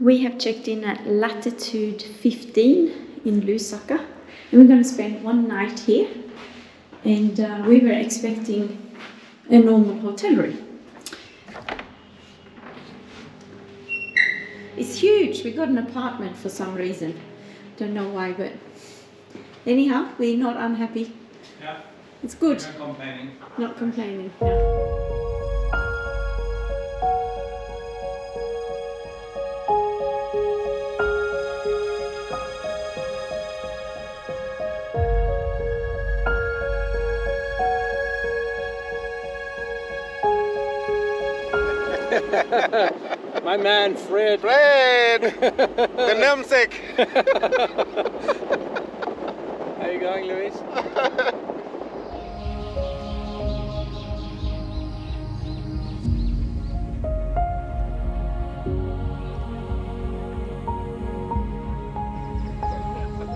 We have checked in at latitude 15 in Lusaka, and we're going to spend one night here. And we were expecting a normal hotel room. It's huge. We got an apartment for some reason. Don't know why, but anyhow, we're not unhappy. Yeah. It's good. Not complaining. Not complaining. No. My man Fred. Fred! The namesake! How you going, Luis?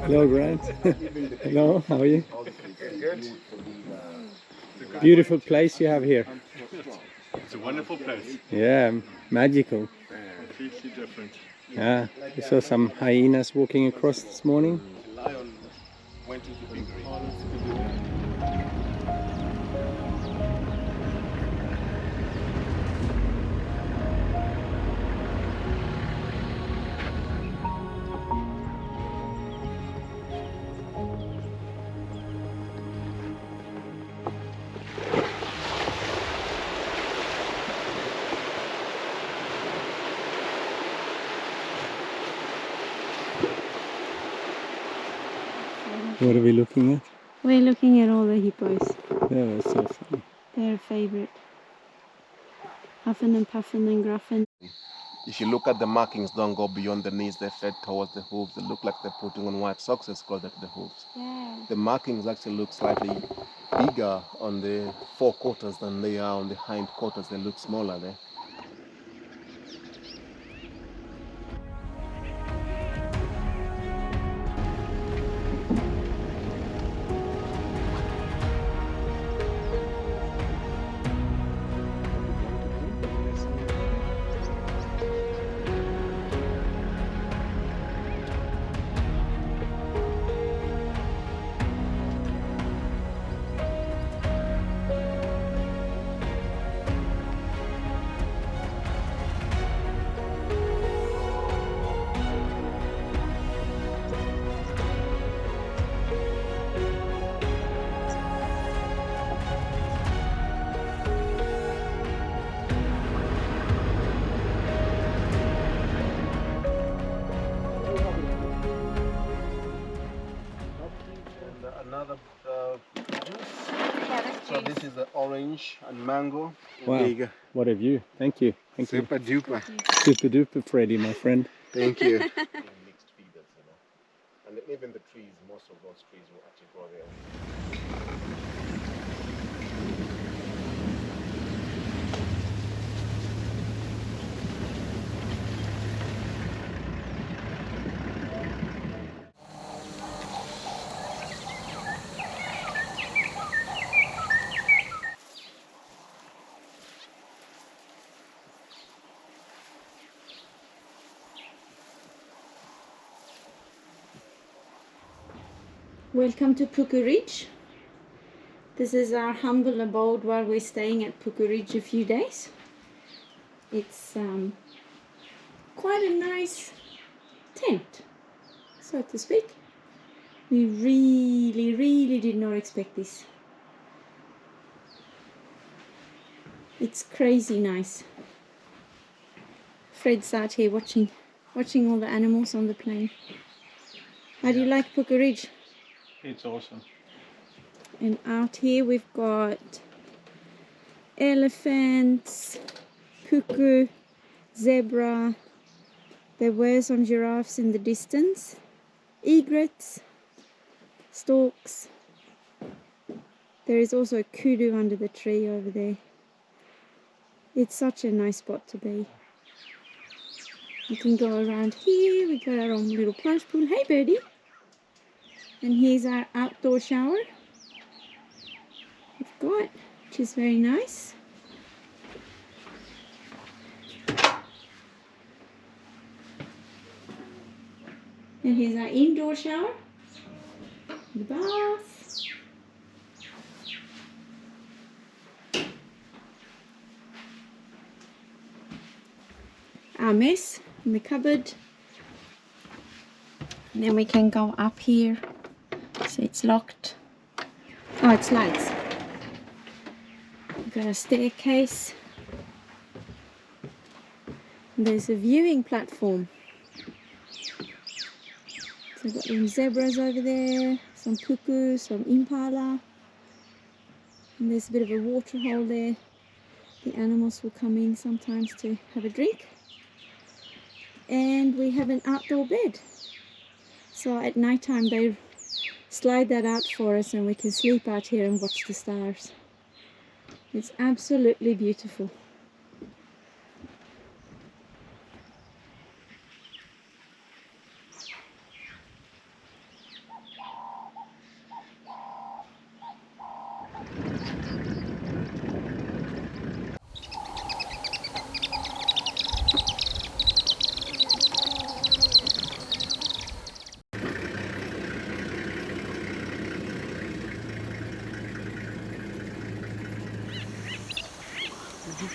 Hello, Grant. Hello, how are you? Good. Beautiful place you have here. It's a wonderful place. Yeah, magical. Completely different. Yeah, we saw some hyenas walking across this morning. The lion went into big green. What are we looking at? We're looking at all the hippos. Yeah, that's so funny. They're a favorite. Huffing and puffing and gruffing. If you look at the markings, don't go beyond the knees, they fed towards the hooves. They look like they're putting on white socks as close to the hooves. Yeah. The markings actually look slightly bigger on the forequarters than they are on the hindquarters. They look smaller there. Another juice. So this is the orange and mango. Wow, Big. what a view. Thank you. Thank you. Super duper. Super duper Freddy, my friend. Thank you. Mixed feeders, you know. And even the trees, most of those trees will actually grow there. Welcome to Puku Ridge. This is our humble abode while we're staying at Puku Ridge a few days. It's quite a nice tent, so to speak. We really did not expect this. It's crazy nice. Fred's out here watching all the animals on the plane. How do you like Puku Ridge? It's awesome. And out here we've got elephants, puku, zebra. There were some giraffes in the distance, egrets, storks. There is also a kudu under the tree over there. It's such a nice spot to be. We can go around here. We got our own little plunge pool. Hey birdie! And here's our outdoor shower we've got, which is very nice. And here's our indoor shower, the bath. Our mess in the cupboard. And then we can go up here. So it's locked. Oh, it slides. We've got a staircase. And there's a viewing platform. So we've got some zebras over there, some puku, some impala. And there's a bit of a water hole there. The animals will come in sometimes to have a drink. And we have an outdoor bed. So at night time they slide that out for us and we can sleep out here and watch the stars. It's absolutely beautiful.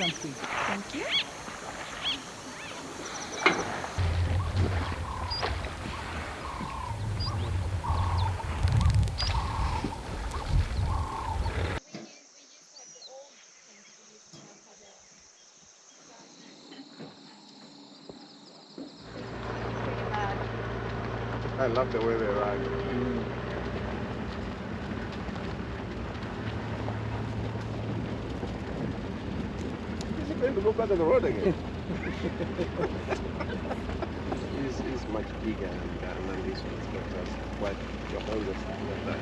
Thank you. I love the way they ride. Is he going to go back on the road again? he's much bigger than this one. It's not just what your hold or something like that.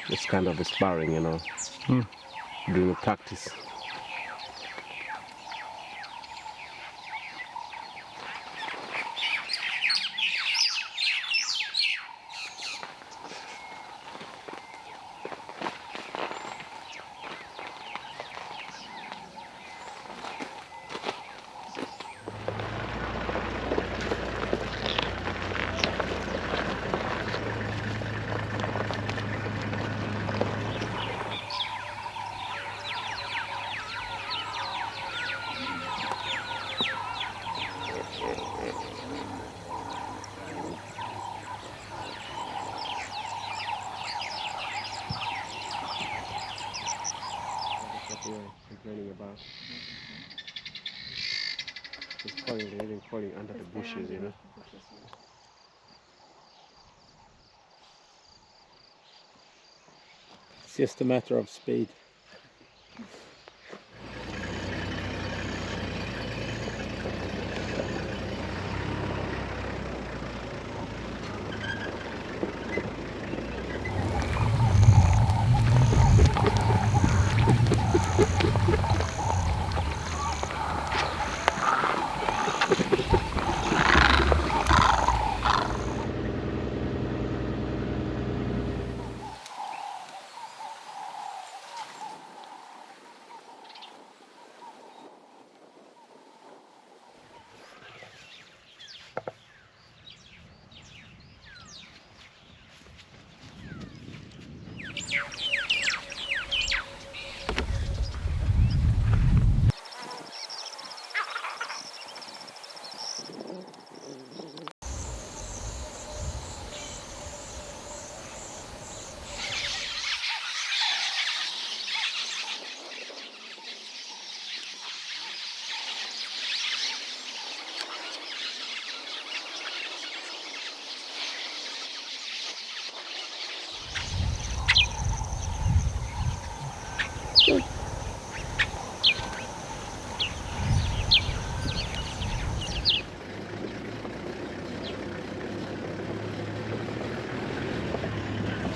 It's kind of a sparring, you know, doing a practice. Complaining about it's falling under the bushes, you know. It's just a matter of speed.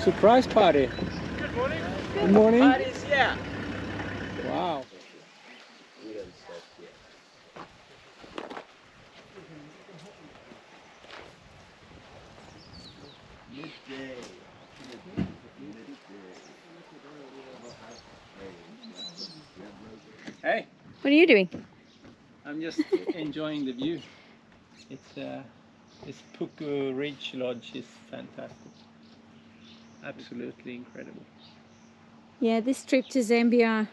Surprise party. Good morning. Good morning. Party's here. Wow. Hey, What are you doing? I'm just enjoying the view. It's this Puku Ridge Lodge is fantastic. Absolutely incredible. Yeah, this trip to Zambia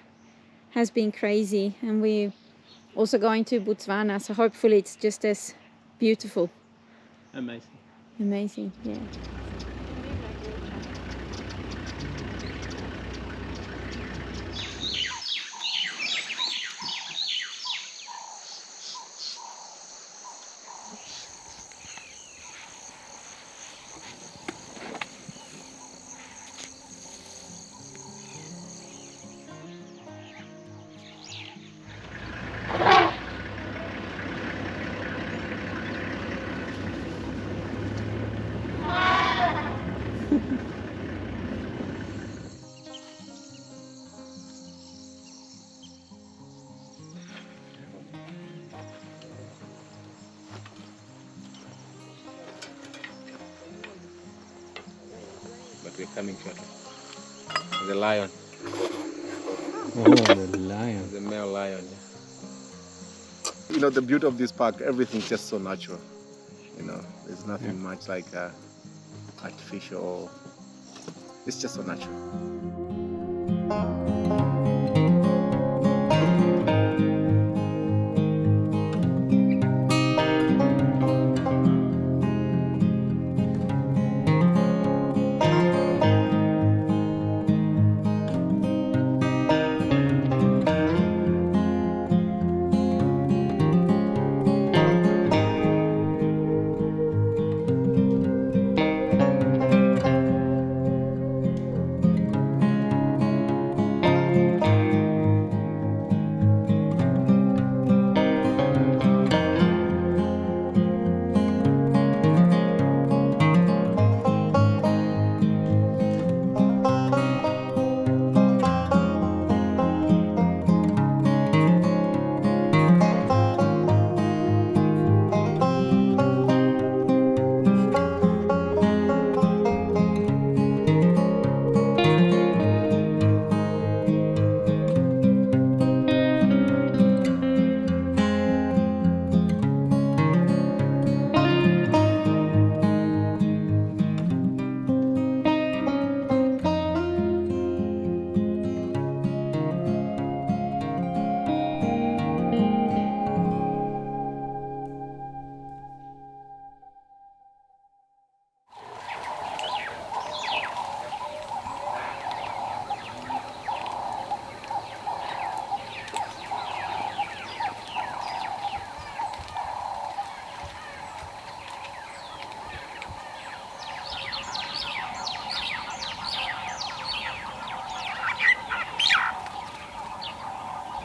has been crazy, and we're also going to Botswana, so hopefully it's just as beautiful. Amazing. Amazing, yeah. But we're coming shortly. The lion, Oh, the lion. the male lion. You know, the beauty of this park, everything's just so natural. You know, there's nothing much like artificial. It's just so natural.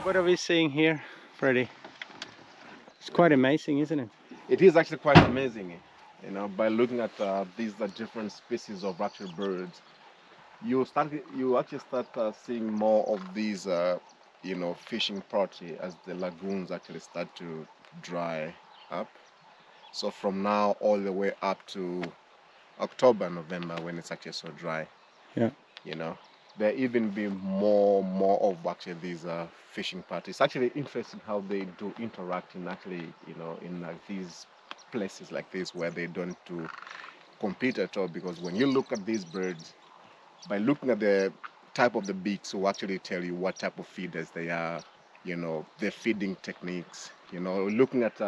What are we seeing here, Freddie? It's quite amazing, isn't it? It is actually quite amazing, you know, by looking at these different species of actual birds. You actually start seeing more of these, you know, fishing property as the lagoons actually start to dry up. So from now all the way up to October, November, when it's actually so dry, Yeah. you know, there even be more of actually these fishing parties. It's actually interesting how they do interact in actually, you know, in these places like this where they don't do compete at all, because when you look at these birds, by looking at the type of the beaks will actually tell you what type of feeders they are, you know, their feeding techniques, you know, looking at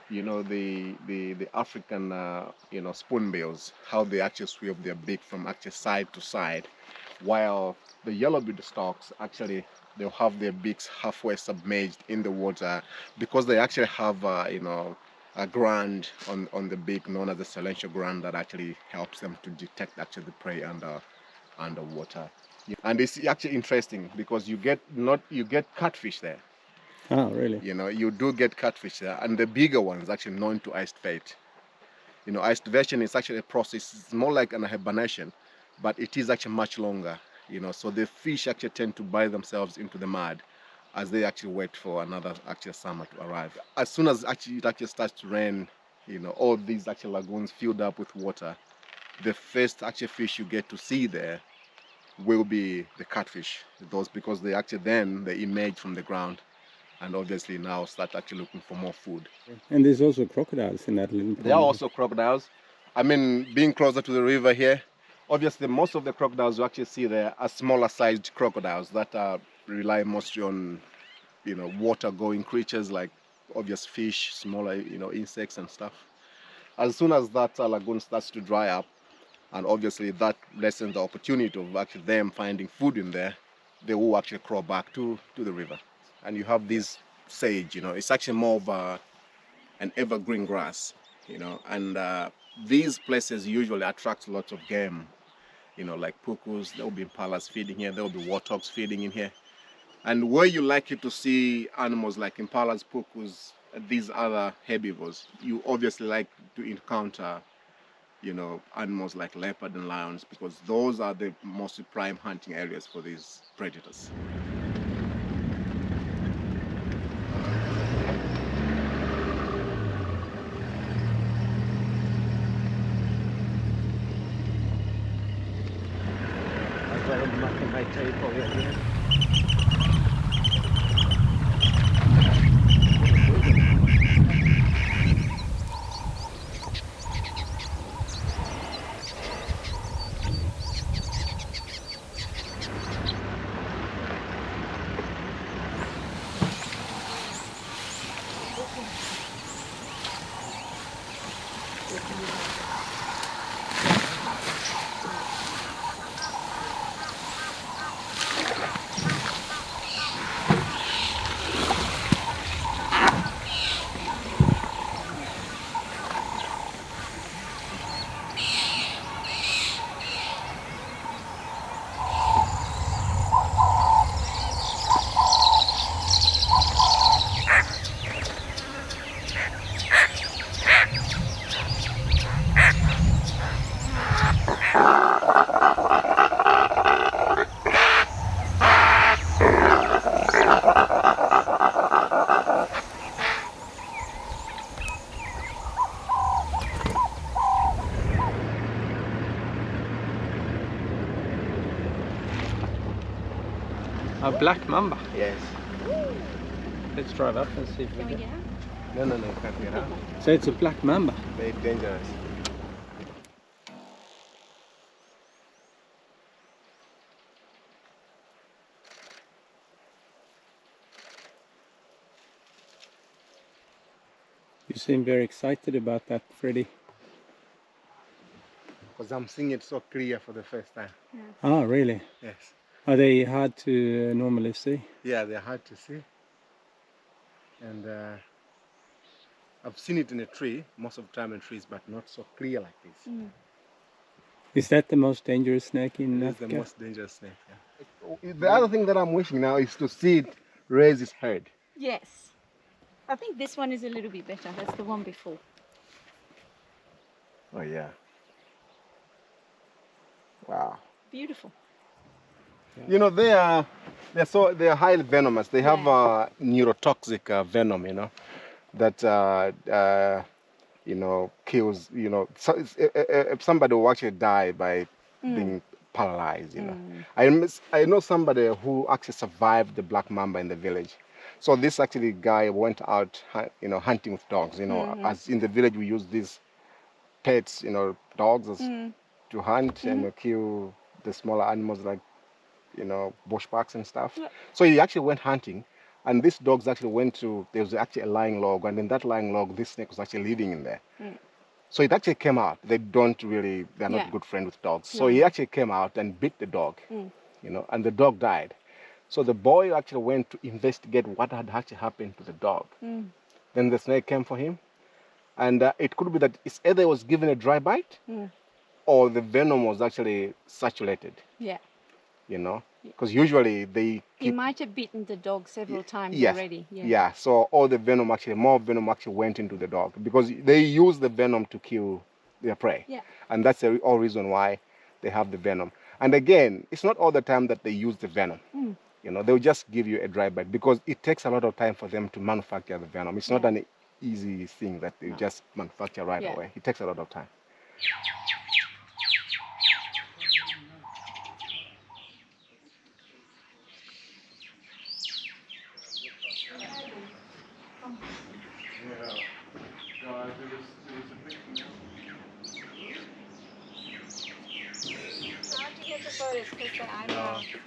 you know, the African you know, spoonbills, how they actually sweep their beak from actually side to side, while the yellow-billed storks actually, they'll have their beaks halfway submerged in the water, because they actually have you know, a gland on the beak known as the silencial gland that actually helps them to detect actually the prey underwater. And it's actually interesting because you get catfish there. Oh, really? You know, you do get catfish there, and the bigger ones actually known to iced bait. You know, iced is actually a process. It's more like an hibernation. but it is actually much longer, so the fish actually tend to bury themselves into the mud as they actually wait for another actual summer to arrive. As soon as it actually starts to rain, all these actual lagoons filled up with water, the first actual fish you get to see there will be the catfish, because they emerge from the ground and obviously now start actually looking for more food. And there's also crocodiles in that little pond. There are also crocodiles. I mean, being closer to the river here, obviously most of the crocodiles you actually see there are smaller sized crocodiles that rely mostly on, water going creatures like obvious fish, smaller, insects and stuff. As soon as that lagoon starts to dry up, and obviously that lessens the opportunity of actually them finding food in there, they will actually crawl back to the river. And you have this sage, it's actually more of an evergreen grass, and these places usually attract lots of game, like pukus. There will be impalas feeding here, there will be warthogs feeding in here. And where you likely to see animals like impalas, pukus, these other herbivores, you obviously like to encounter animals like leopard and lions, because those are the most prime hunting areas for these predators. A black mamba. Yes. Let's drive up and see if we Can we get. get out? No, you can't get out. So it's a black mamba. Very dangerous. You seem very excited about that, Freddie. Because I'm seeing it so clear for the first time. Oh, really? Yes. Are they hard to normally see? Yeah, they're hard to see. And I've seen it in a tree, most of the time in trees, but not so clear like this. Is that the most dangerous snake in It's Africa? the most dangerous snake. Yeah. The other thing that I'm wishing now is to see it raise its head. Yes. I think this one is a little bit better. That's the one before. Oh yeah. Wow. Beautiful. They are highly venomous. They have neurotoxic venom, that kills. So if somebody will actually die by being paralyzed. I know somebody who actually survived the black mamba in the village. So this actually guy went out, hunting with dogs. As in the village we use these pets, dogs to hunt and kill the smaller animals like bushbucks and stuff. Yeah. So he actually went hunting, and these dogs actually there was actually a lying log, and in that lying log this snake was actually living in there. So it actually came out. They're not good friends with dogs. So he actually came out and bit the dog, and the dog died. So the boy actually went to investigate what had actually happened to the dog. Then the snake came for him, and it could be that it's either he was given a dry bite or the venom was actually saturated. Yeah. Because usually He might have bitten the dog several times already. Yeah. So all the venom more venom actually went into the dog, because they use the venom to kill their prey. Yeah. And that's the whole reason why they have the venom. And again, it's not all the time that they use the venom. You know, they'll just give you a dry bite because it takes a lot of time for them to manufacture the venom. It's not an easy thing that they just manufacture right away. It takes a lot of time.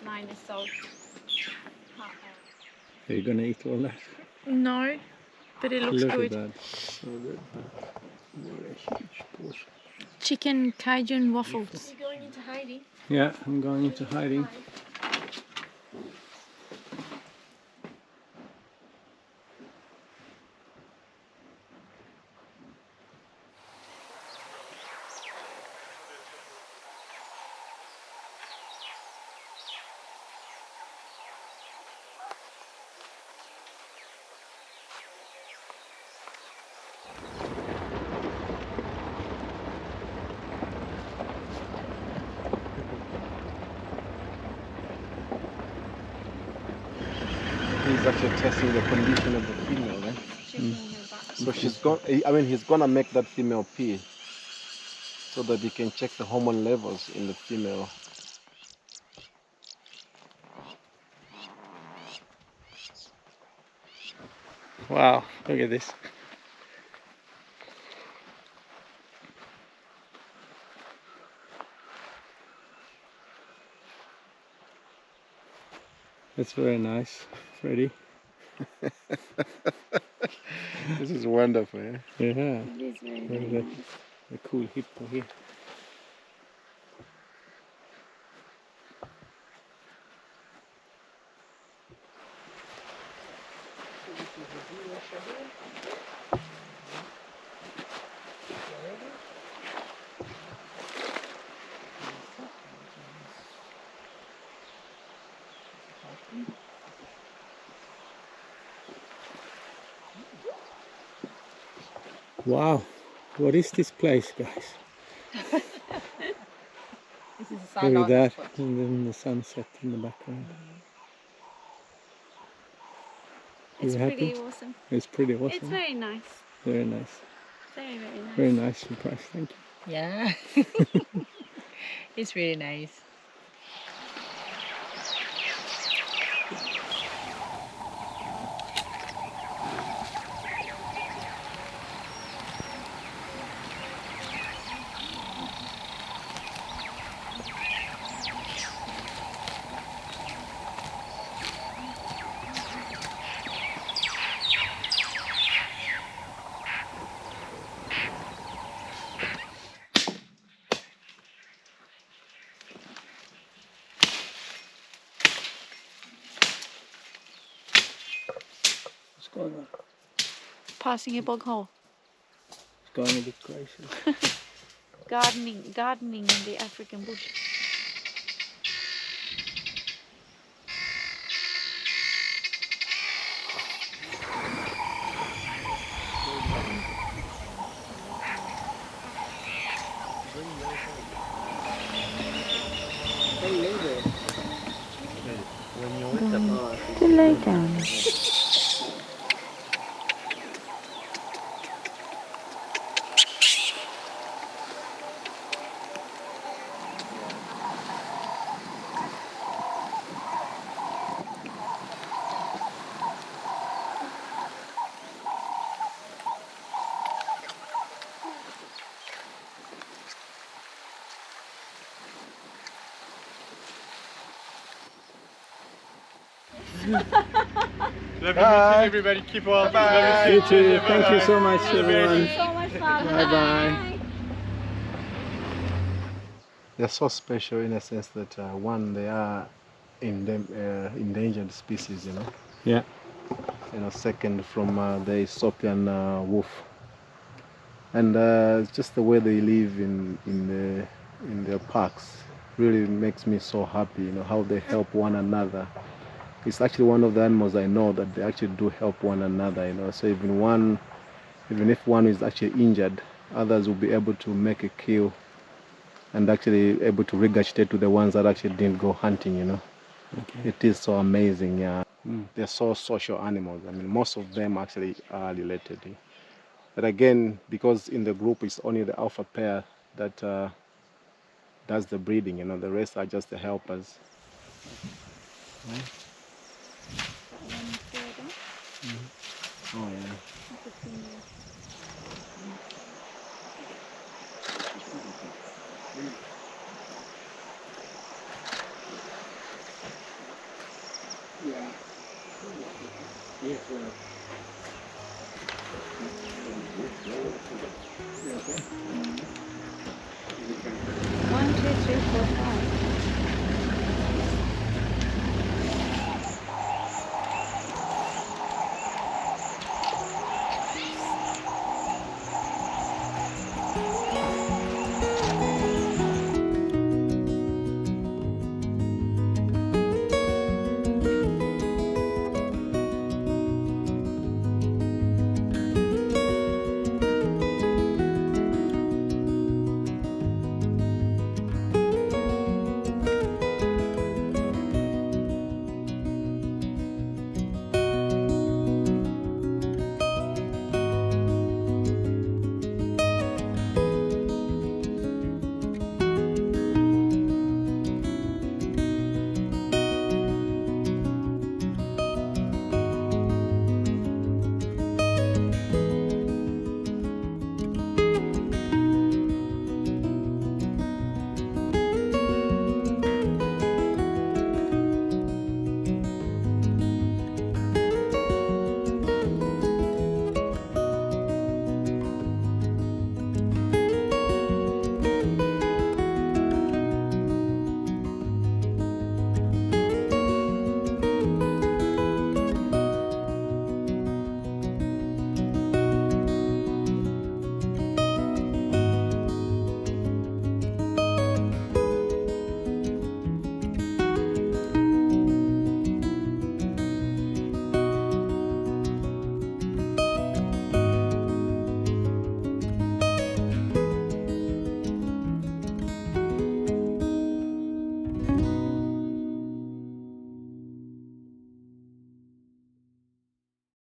Mine is so Are you gonna eat all that? No, but it looks Look good. at that. So good. What a huge portion. Chicken Cajun waffles. You're going into hiding? Yeah, I'm going into hiding. He's actually testing the condition of the female, right? So he's gonna make that female pee so that he can check the hormone levels in the female. Wow, look at this. That's very nice, Freddie. This is wonderful, yeah? Yeah. It is very, very Look at nice. the cool hippo here. Wow, what is this place, guys? This is a Look at that, spot. and then the sunset in the background. It's You pretty happy? awesome. It's pretty awesome. It's very nice. Very nice. Very, very nice. Very nice surprise, thank you. Yeah, it's really nice. What's going on? Passing a bog hole. It's going a bit crazy. Gardening in the African bush. To lay down. Lovely meeting everybody. Keep well. Bye. You too. Thank you so much, everyone. So much fun. Bye-bye. They're so special in a sense that one, they are endangered species, you know. Yeah. You know, second from the Ethiopian wolf, and just the way they live in their parks really makes me so happy. You know how they help one another. It's actually one of the animals I know that they actually do help one another. You know, so even if one is actually injured, others will be able to make a kill and actually able to regurgitate to the ones that actually didn't go hunting, you know. Okay. It is so amazing, yeah. Mm. They're so social animals. I mean, most of them actually are related. But again, because in the group it's only the alpha pair that does the breeding, you know, the rest are just the helpers. Oh, yeah.